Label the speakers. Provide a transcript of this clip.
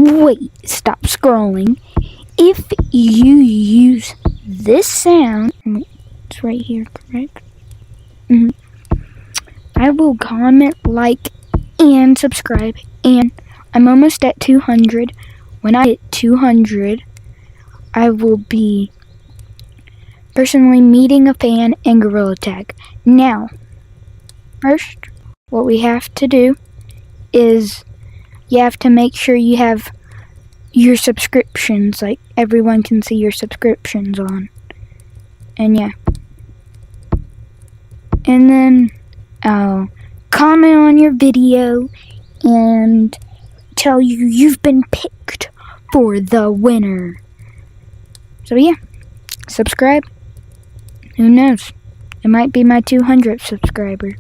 Speaker 1: Wait, stop scrolling. If you use this sound, it's right here, correct? I will comment, like, and subscribe. And I'm almost at 200. When I hit 200, I will be personally meeting a fan and Gorilla Tag. Now, first, what we have to do is you have to make sure you have your subscriptions, like everyone can see your subscriptions on. And yeah. And then I'll comment on your video and tell you you've been picked for the winner. So yeah, subscribe. Who knows? It might be my 200th subscriber.